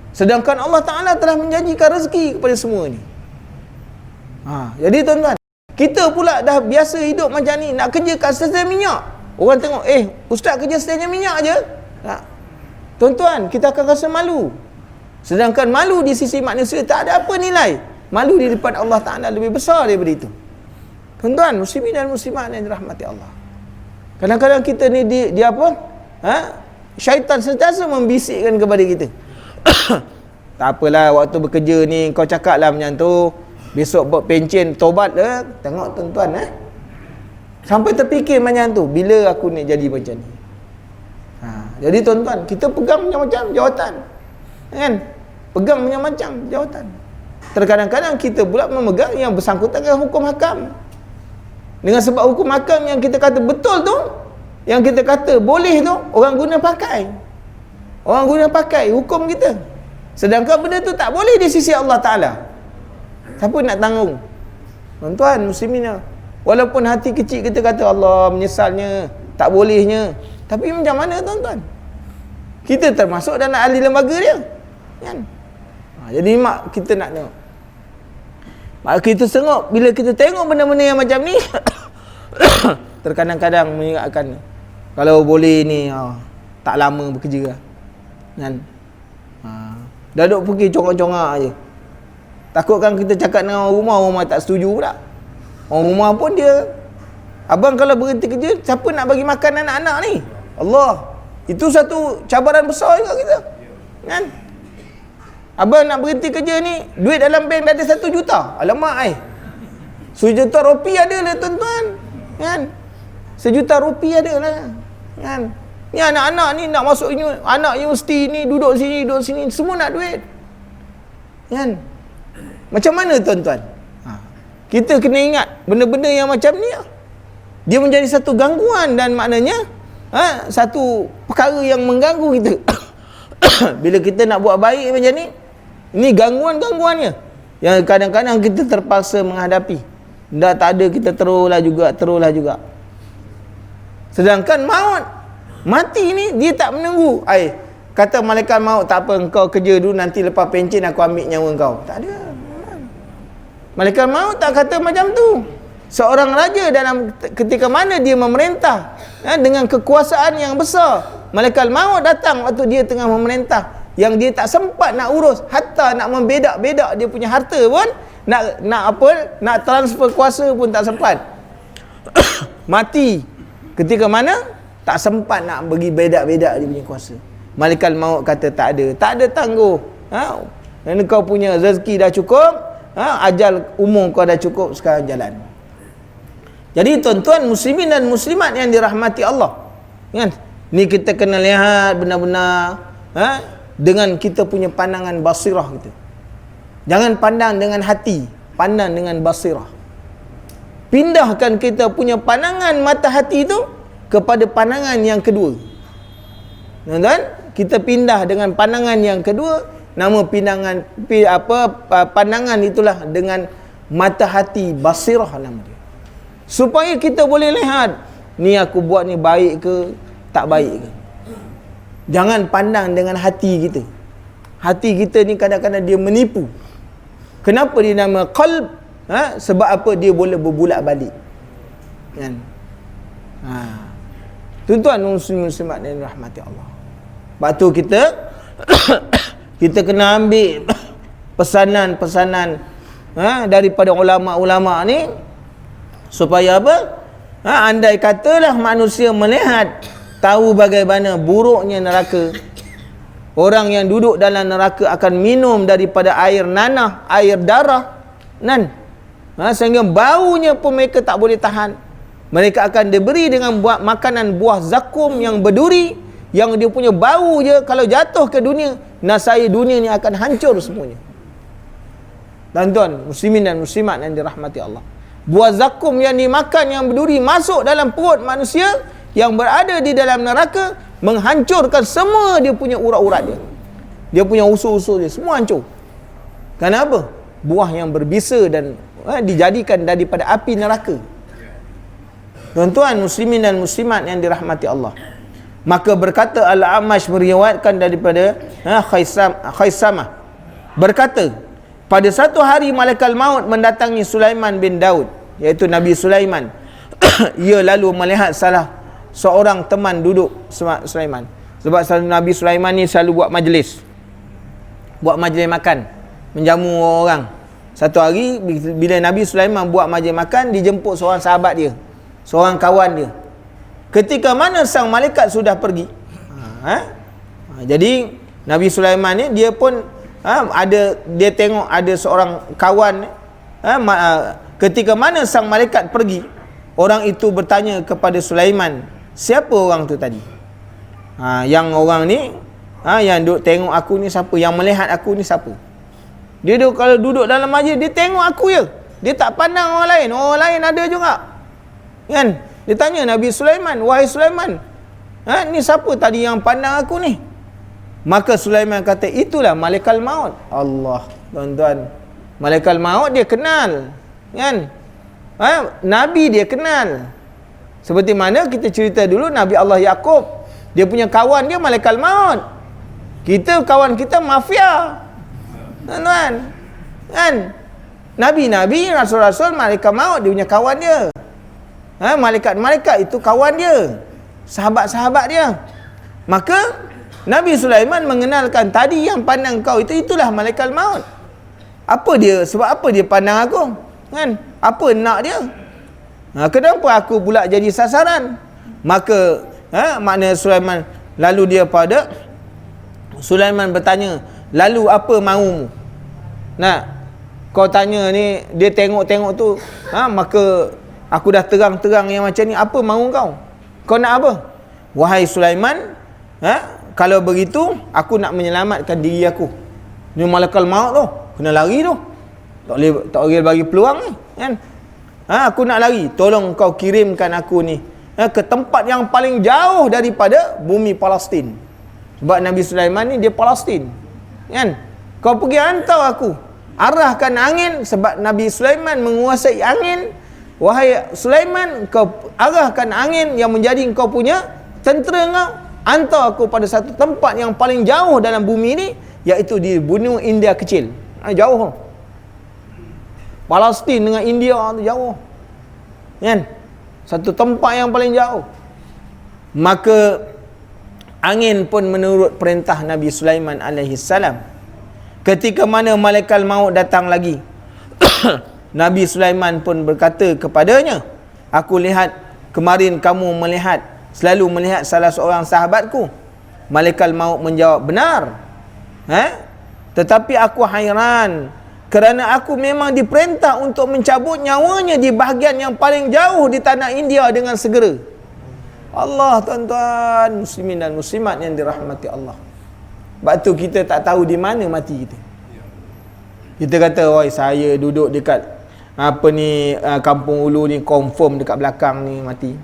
Sedangkan Allah Ta'ala telah menjanjikan rezeki kepada semua ni. Jadi tuan-tuan, kita pula dah biasa hidup macam ni, nak kerja kat stesen minyak. Orang tengok, ustaz kerja stesen minyak je. Tuan-tuan, kita akan rasa malu. Sedangkan malu di sisi manusia tak ada apa nilai. Malu di depan Allah Ta'ala lebih besar daripada itu. Tuan-tuan muslimin dan muslimat yang dirahmati Allah, kadang-kadang kita ni dia apa? Syaitan sentiasa membisikkan kepada kita. Tak apalah, waktu bekerja ni kau cakap lah macam tu, Besok buat pencen tobat tengok tuan-tuan sampai terfikir macam tu, bila aku ni jadi macam ni. Jadi tuan-tuan, kita pegang macam-macam jawatan, kan? Pegang macam-macam jawatan. Terkadang-kadang kita pula memegang yang bersangkutan dengan hukum hakam. Dengan sebab hukum hakam yang kita kata betul tu, yang kita kata boleh tu, orang guna pakai. Orang guna pakai hukum kita. Sedangkan benda tu tak boleh di sisi Allah Ta'ala. Siapa nak tanggung? Tuan-tuan muslimin, walaupun hati kecil kita kata Allah menyesalnya, tak bolehnya, tapi macam mana tuan-tuan? Kita termasuk dalam ahli lembaga dia, kan? Jadi mak kita nak tengok. Mak kita tengok, bila kita tengok benda-benda yang macam ni terkadang-kadang mengingatkan, kalau boleh ni tak lama bekerja lah, kan? Dah duk pergi congak-congak je. Takutkan kita cakap dengan orang rumah tak setuju pula. Orang rumah pun dia, abang kalau berhenti kerja, siapa nak bagi makan anak-anak ni? Allah. Itu satu cabaran besar juga kita, kan? Abang nak berhenti kerja ni, duit dalam bank dah ada 1 juta. Alamak 1 juta rupiah ada lah tuan-tuan, kan? 1 juta rupiah ada lah, kan? Ni anak-anak ni nak masuk anak universiti ni, duduk sini, semua nak duit, kan? Macam mana tuan-tuan? Kita kena ingat benda-benda yang macam ni dia menjadi satu gangguan, dan maknanya satu perkara yang mengganggu kita. Bila kita nak buat baik macam ni, ini gangguan-gangguannya yang kadang-kadang kita terpaksa menghadapi. Dah tak ada, kita teruslah juga. Sedangkan mati ni dia tak menunggu. Kata malaikat maut, tak apa, engkau kerja dulu, nanti lepas pencen aku ambil nyawa kau. Tak ada. Malaikat maut tak kata macam tu. Seorang raja ketika mana dia memerintah dengan kekuasaan yang besar, malaikat maut datang waktu dia tengah memerintah, yang dia tak sempat nak urus, hatta nak membedak-bedak dia punya harta pun, nak transfer kuasa pun tak sempat. Mati ketika mana tak sempat nak bagi bedak-bedak dia punya kuasa. Malaikat maut kata tak ada tangguh. Kau punya rezeki dah cukup, ajal umur kau dah cukup, sekarang jalan. Jadi tuan-tuan muslimin dan muslimat yang dirahmati Allah, kan? Ni kita kena lihat benar-benar dengan kita punya pandangan basirah kita. Jangan pandang dengan hati, pandang dengan basirah. Pindahkan kita punya pandangan mata hati itu kepada pandangan yang kedua. Tuan-tuan, kita pindah dengan pandangan yang kedua, nama pandangan itulah dengan mata hati basirah nama dia. Supaya kita boleh lihat, ni aku buat ni baik ke tak baik ke. Jangan pandang dengan hati kita. Hati kita ni kadang-kadang dia menipu. Kenapa dia nama qalb? Sebab apa? Dia boleh berbulat balik, kan? Tuan-tuan muslimat dan rahmati Allah. Sebab tu kita kena ambil pesanan-pesanan daripada ulama-ulama ni, supaya apa? Andai katalah manusia melihat, tahu bagaimana buruknya neraka, orang yang duduk dalam neraka akan minum daripada air nanah, air darah, sehingga baunya pun mereka tak boleh tahan. Mereka akan diberi dengan makanan buah zakum yang berduri, yang dia punya bau je kalau jatuh ke dunia, nasai dunia ni akan hancur semuanya. Tuan-tuan muslimin dan muslimat yang dirahmati Allah, buah zakum yang dimakan yang berduri masuk dalam perut manusia yang berada di dalam neraka, menghancurkan semua dia punya urat-urat dia punya usus-usus dia, semua hancur. Kenapa? Buah yang berbisa dan dijadikan daripada api neraka. Tuan-tuan muslimin dan muslimat yang dirahmati Allah, maka berkata Al-Amash meriwayatkan daripada Khaisamah, berkata, pada satu hari malaikat maut mendatangi Sulaiman bin Daud, iaitu Nabi Sulaiman. Ia lalu melihat salah seorang teman duduk Sulaiman. Sebab Nabi Sulaiman ni selalu buat majlis makan, menjamu orang. Satu hari bila Nabi Sulaiman buat majlis makan, dijemput seorang sahabat dia, seorang kawan dia. Ketika mana sang malaikat sudah pergi, jadi Nabi Sulaiman ni dia pun dia tengok ada seorang kawan ketika mana sang malaikat pergi, orang itu bertanya kepada Sulaiman, siapa orang tu tadi? Yang orang ni, yang duk tengok aku ni siapa? Yang melihat aku ni siapa? Dia kalau duduk dalam majlis, dia tengok aku je. Dia tak pandang orang lain. Orang lain ada juga. Kan? Dia tanya Nabi Sulaiman, wahai Sulaiman, ni siapa tadi yang pandang aku ni? Maka Sulaiman kata, itulah malaikat maut. Allah, tuan-tuan. Malaikat maut dia kenal. Kan? Nabi dia kenal. Seperti mana kita cerita dulu Nabi Allah Yaqub, dia punya kawan dia malaikat maut. Kita kawan kita mafia. Tuan-tuan. Kan? Nabi-nabi, rasul-rasul, malaikat maut dia punya kawan dia. Malaikat-malaikat itu kawan dia. Sahabat-sahabat dia. Maka Nabi Sulaiman mengenalkan tadi yang pandang kau itulah malaikat maut. Apa dia? Sebab apa dia pandang aku? Kan? Apa nak dia? Kenapa aku pula jadi sasaran? Maka makna Sulaiman, lalu dia pada Sulaiman bertanya, lalu apa maumu? Kau tanya ni, dia tengok-tengok tu, maka aku dah terang-terang yang macam ni, apa mahu kau? Kau nak apa? Wahai Sulaiman, kalau begitu aku nak menyelamatkan diri aku. Ni malaikat maut tu, kena lari tu. Tak boleh bagi peluang ni, kan? Aku nak lari, tolong kau kirimkan aku ni ke tempat yang paling jauh daripada bumi Palestin. Sebab Nabi Sulaiman ni dia Palestin, kan? Kau pergi hantar aku, arahkan angin, sebab Nabi Sulaiman menguasai angin. Wahai Sulaiman, kau arahkan angin yang menjadi kau punya tentera kau, hantar aku pada satu tempat yang paling jauh dalam bumi ni, iaitu di benua India kecil. Jauh. Palestin dengan India tu jauh. Kan? Satu tempat yang paling jauh. Maka angin pun menurut perintah Nabi Sulaiman alaihi salam. Ketika mana malaikat maut datang lagi, Nabi Sulaiman pun berkata kepadanya, aku lihat kemarin kamu selalu melihat salah seorang sahabatku. Malaikat maut menjawab, benar. Tetapi aku hairan, kerana aku memang diperintah untuk mencabut nyawanya di bahagian yang paling jauh di tanah India dengan segera. Allah, tuan-tuan, muslimin dan muslimat yang dirahmati Allah. Sebab tu kita tak tahu di mana mati kita. Kita kata, oi, saya duduk dekat Kampung Ulu ni, confirm dekat belakang ni mati.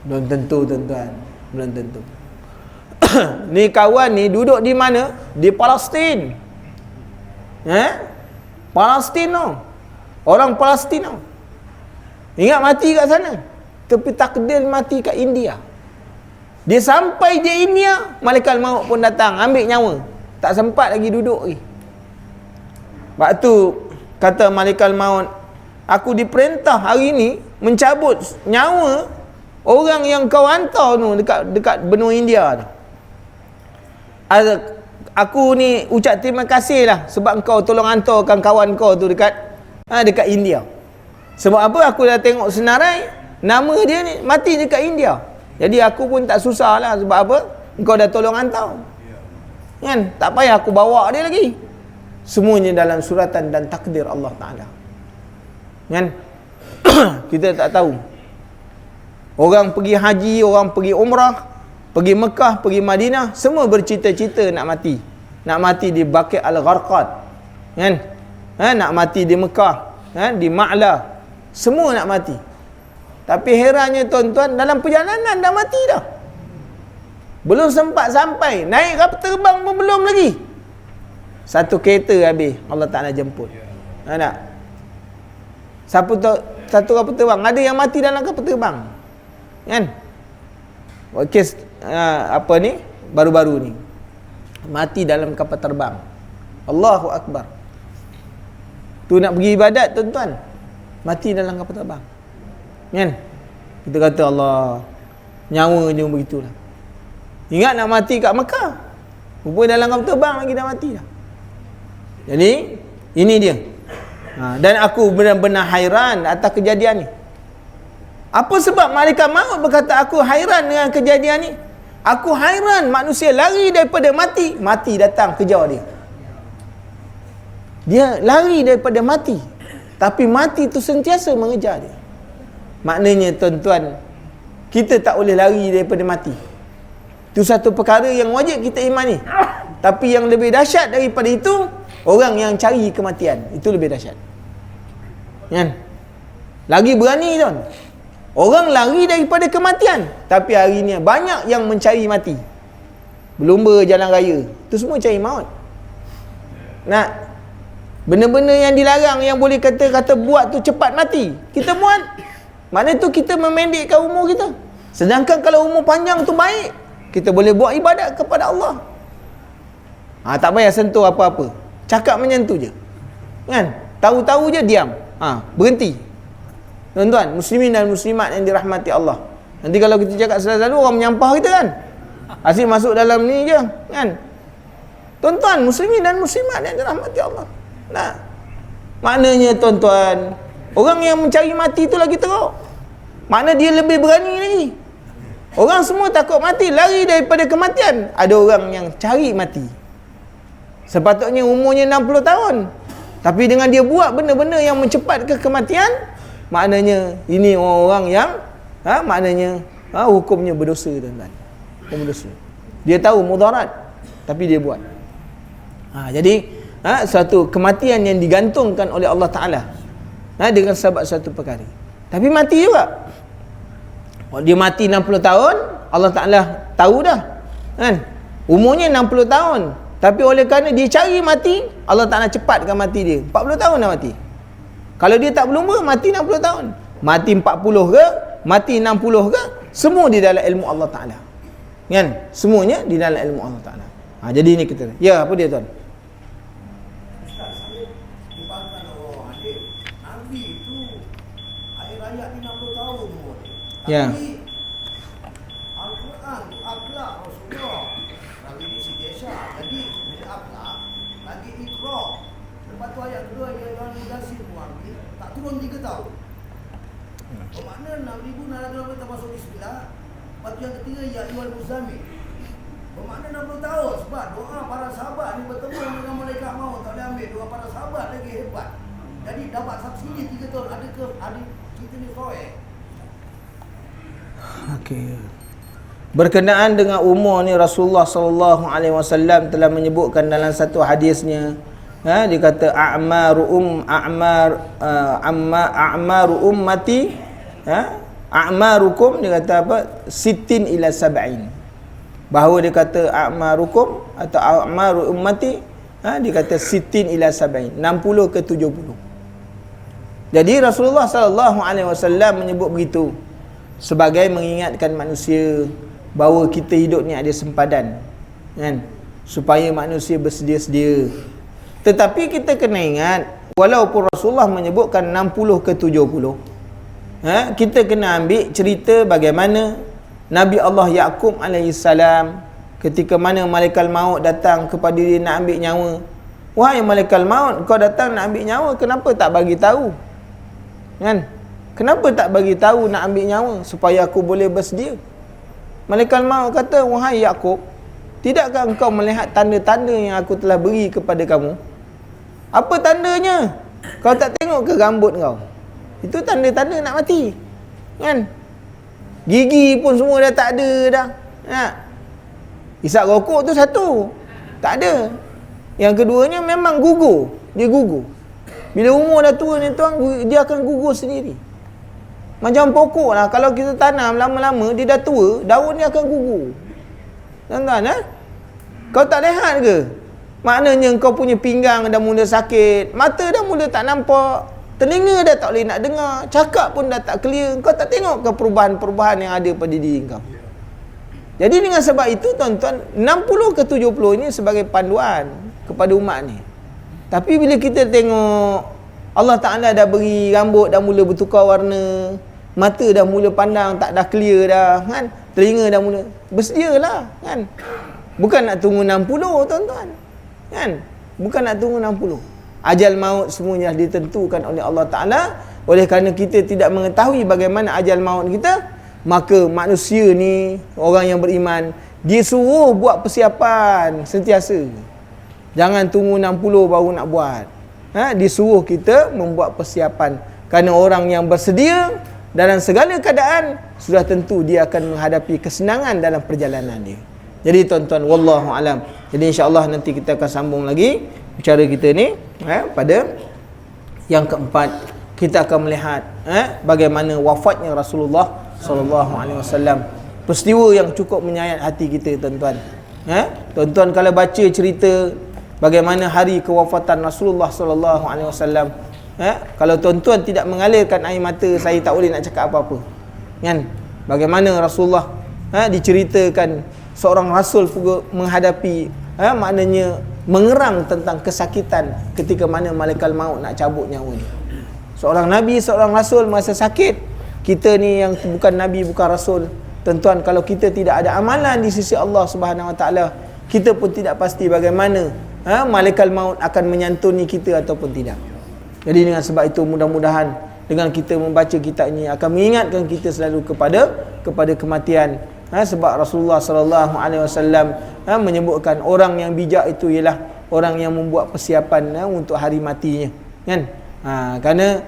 Belum tentu, tuan-tuan. Belum tentu. Ni kawan ni duduk di mana? Di Palestin. Palestin tu. Orang Palestin tu. Ingat mati kat sana. Tapi takdir mati kat India. Dia sampai di India, malaikat maut pun datang ambil nyawa. Tak sempat lagi duduk lagi. Sebab tu kata malaikat maut, aku diperintah hari ni mencabut nyawa orang yang kau hantar tu dekat benua India tu. Aku ni ucap terima kasih lah sebab kau tolong hantarkan kawan kau tu dekat India. Sebab apa? Aku dah tengok senarai, nama dia ni mati dekat India. Jadi aku pun tak susah lah. Sebab apa? Kau dah tolong hantar. Kan? Tak payah aku bawa dia lagi. Semuanya dalam suratan dan takdir Allah Ta'ala. Kan? Kita tak tahu. Orang pergi haji, orang pergi umrah, pergi Mekah, pergi Madinah, semua bercita-cita nak mati. Nak mati di Baqi' al-Gharqad. Kan? Nak mati di Mekah, di Ma'la. Semua nak mati. Tapi herannya tuan-tuan, dalam perjalanan dah mati dah. Belum sempat sampai, naik kapal terbang pun belum lagi. Satu kereta habis, Allah Ta'ala jemput. Tak? Satu kapal terbang, ada yang mati dalam kapal terbang. Kan? Kes baru-baru ni mati dalam kapal terbang. Allahu Akbar. Tu nak pergi ibadat tuan-tuan, mati dalam kapal terbang. Kan? Kita kata Allah, nyawa je begitulah. Ingat nak mati kat Mekah, rupanya dalam kapal terbang lagi dah mati dah. Jadi ini dia. Dan aku benar-benar hairan atas kejadian ni. Apa sebab malaikat maut berkata aku hairan dengan kejadian ni? Aku hairan manusia lari daripada mati, mati datang kejar dia. Dia lari daripada mati. Tapi mati tu sentiasa mengejar dia. Maknanya tuan-tuan, kita tak boleh lari daripada mati. Itu satu perkara yang wajib kita imani. Tapi yang lebih dahsyat daripada itu, orang yang cari kematian. Itu lebih dahsyat. Kan? Lagi berani tuan. Orang lari daripada kematian, tapi hari ni banyak yang mencari mati. Berlumba jalan raya, itu semua cari maut. Nak benda-benda yang dilarang, yang boleh kata buat tu cepat mati, kita buat. Maknanya tu kita memendekkan umur kita. Sedangkan kalau umur panjang tu baik, kita boleh buat ibadat kepada Allah. Tak payah sentuh apa-apa, cakap macam tu je. Kan? Tahu-tahu je diam. Berhenti. Tuan-tuan, muslimin dan muslimat yang dirahmati Allah. Nanti kalau kita cakap selalu, orang menyampah kita kan. Asyik masuk dalam ni je, kan? Tuan-tuan, muslimin dan muslimat yang dirahmati Allah. Nah, maknanya tuan-tuan, orang yang mencari mati tu lagi teruk. Makna dia lebih berani lagi. Orang semua takut mati, lari daripada kematian. Ada orang yang cari mati. Sepatutnya umurnya 60 tahun. Tapi dengan dia buat benda-benda yang mencepat ke kematian, maknanya ini orang yang maknanya hukumnya berdosa, tuan-tuan. Berdosa. Dia tahu mudarat, tapi dia buat. Jadi suatu kematian yang digantungkan oleh Allah Ta'ala dengan sebab satu perkara. Tapi mati juga. Dia mati 60 tahun, Allah Ta'ala tahu dah, kan? Umurnya 60 tahun, tapi oleh kerana dia cari mati, Allah Ta'ala cepatkan mati dia. 40 tahun dah mati. Kalau dia tak berlumba, mati 60 tahun. Mati 40 ke, mati 60 ke, semua di dalam ilmu Allah Ta'ala. Kan? Semuanya di dalam ilmu Allah Ta'ala. Jadi ini kita. Ya, apa dia tuan? Ustaz, saya dibangkan orang adik. Nabi itu air raya ni 60 tahun umur dia. Ya. Tapi Al-Quran, akhlak Rasulullah. Nabi ni Siti Aisyah. Jadi bila akhlak, lagi Iqra. Lepas tu ayat kedua, yang Mudassir Muhammad tak turun 3 tahun. Bermakna Nabi pun ada termasuk Bismillah. Lepas tu yang ketiga, Ya Ayyuhal Muzammil. Bermakna 60 tahun. Sebab doa para sahabat ni bertemu dengan malaikat maut, tak boleh ambil. Doa para sahabat lagi hebat. Jadi dapat subsidi 3 tahun. Ada cerita ni proyek. Okey. Berkenaan dengan umur ni, Rasulullah sallallahu alaihi wasallam telah menyebutkan dalam satu hadisnya, dia kata a'maru ummati, a'marukum, dia kata apa, sitin ila sab'in. Bahawa dia kata a'marukum atau a'maru ummati, dia kata sitin ila sab'in, 60 ke 70. Jadi Rasulullah sallallahu alaihi wasallam menyebut begitu sebagai mengingatkan manusia bahawa kita hidup ni ada sempadan, kan, supaya manusia bersedia-sedia. Tetapi kita kena ingat, walaupun Rasulullah menyebutkan 60 ke 70, kita kena ambil cerita bagaimana Nabi Allah Yaqub alaihissalam, ketika mana malaikat maut datang kepada dia nak ambil nyawa. Wahai malaikat maut, kau datang nak ambil nyawa, kenapa tak bagi tahu? Kan? Kenapa tak bagi tahu nak ambil nyawa supaya aku boleh bersedia? Malaikat maut kata, wahai Yaqub, tidakkah engkau melihat tanda-tanda yang aku telah beri kepada kamu? Apa tandanya? Kau tak tengok ke rambut kau? Itu tanda-tanda nak mati, kan? Gigi pun semua dah tak ada dah. Isap rokok tu satu, tak ada. Yang keduanya memang gugur. Dia gugur. Bila umur dah tua ni tuan, dia akan gugur sendiri. Macam pokok lah, kalau kita tanam lama-lama, dia dah tua, daun dia akan gugur. Tuan-tuan, kau tak lihat ke? Maknanya kau punya pinggang dah mula sakit, mata dah mula tak nampak, telinga dah tak boleh nak dengar, cakap pun dah tak clear. Kau tak tengok ke perubahan-perubahan yang ada pada diri kau? Jadi dengan sebab itu tuan-tuan, 60 ke 70 ini sebagai panduan kepada umat ni. Tapi bila kita tengok Allah Ta'ala dah beri rambut dah mula bertukar warna, mata dah mula pandang tak dah clear dah, kan? Telinga dah mula, bersedialah, kan? Bukan nak tunggu 60 tuan-tuan, kan? Bukan nak tunggu 60. Ajal maut semuanya ditentukan oleh Allah Ta'ala. Oleh kerana kita tidak mengetahui bagaimana ajal maut kita, maka manusia ni, orang yang beriman, dia suruh buat persiapan sentiasa. Jangan tunggu 60 baru nak buat. disuruh kita membuat persiapan. Kerana orang yang bersedia dalam segala keadaan, sudah tentu dia akan menghadapi kesenangan dalam perjalanan dia. Jadi tuan-tuan, wallahu alam. Jadi insya-Allah nanti kita akan sambung lagi bicara kita ni pada yang keempat. Kita akan melihat bagaimana wafatnya Rasulullah sallallahu alaihi wasallam. Peristiwa yang cukup menyayat hati kita, tuan-tuan. Tuan-tuan kalau baca cerita bagaimana hari kewafatan Rasulullah sallallahu alaihi wasallam, kalau tuan-tuan tidak mengalirkan air mata, saya tak boleh nak cakap apa-apa. Kan? Bagaimana Rasulullah diceritakan seorang rasul juga menghadapi maknanya mengerang tentang kesakitan ketika mana malaikat maut nak cabut nyawanya. Seorang nabi, seorang rasul merasa sakit. Kita ni yang bukan nabi, bukan rasul, tuan-tuan, kalau kita tidak ada amalan di sisi Allah Subhanahu Wa Taala, kita pun tidak pasti bagaimana malaikat maut akan menyantuni kita ataupun tidak. Jadi dengan sebab itu, mudah-mudahan dengan kita membaca kitab ini akan mengingatkan kita selalu kepada kematian. Sebab Rasulullah sallallahu alaihi wasallam menyebutkan orang yang bijak itu ialah orang yang membuat persiapan untuk hari matinya, kan? Kerana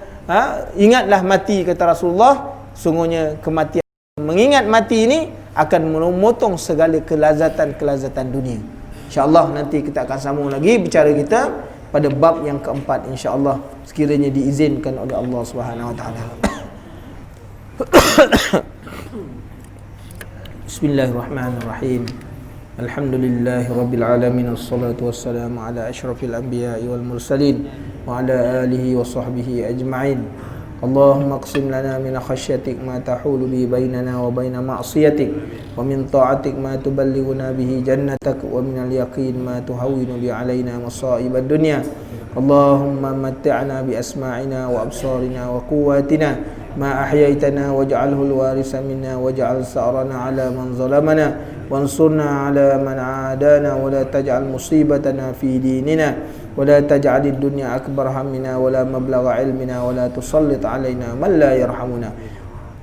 ingatlah mati, kata Rasulullah, sungguhnya kematian, mengingat mati ini akan memotong segala kelazatan dunia. InsyaAllah nanti kita akan sambung lagi bicara kita pada bab yang keempat, insyaAllah, sekiranya diizinkan oleh Allah Subhanahu Wa Taala. Bismillahirrahmanirrahim. Alhamdulillahi Rabbil Alamin. Assalatu wassalamu ala ashrafil anbiya'i wal mursalin wa ala alihi wa sahbihi ajma'in. Allahumma qsim lana min khasyatik ma tahulu bi bainana wa baina ma'siyatik, wa min ta'atik ma tuballighuna bihi jannatak, wa min al-yaqin ma tuhawwinu bi alaina masa'ibad dunya. Allahumma matti'na bi asma'ina wa absarina wa quwwatina ma ahyaytana waj'alhu al-warisa minna waj'al sa'rana ala man zalamana wansurna ala man 'adana wa la taj'al musibatana fi dinina wa la taj'alid dunya akbar hammina wa la mablagha ilmina wa la tusallit alaina man la yarhamuna.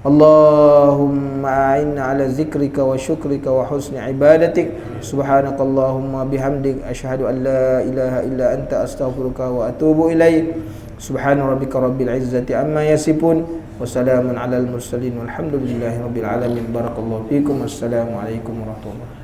Allahumma a'inna ala zikrika wa syukrika wa husni ibadatik. Subhanakallahumma bihamdik, asyhadu an la ilaha illa anta, astaghfiruka wa atubu ilaik. Subhana rabbika rabbil izzati amma yasifun, wa salamun alal mursalin, walhamdulillahi rabbil alamin. Barakallahu fikum. Assalamualaikum warahmatullahi wabarakatuh.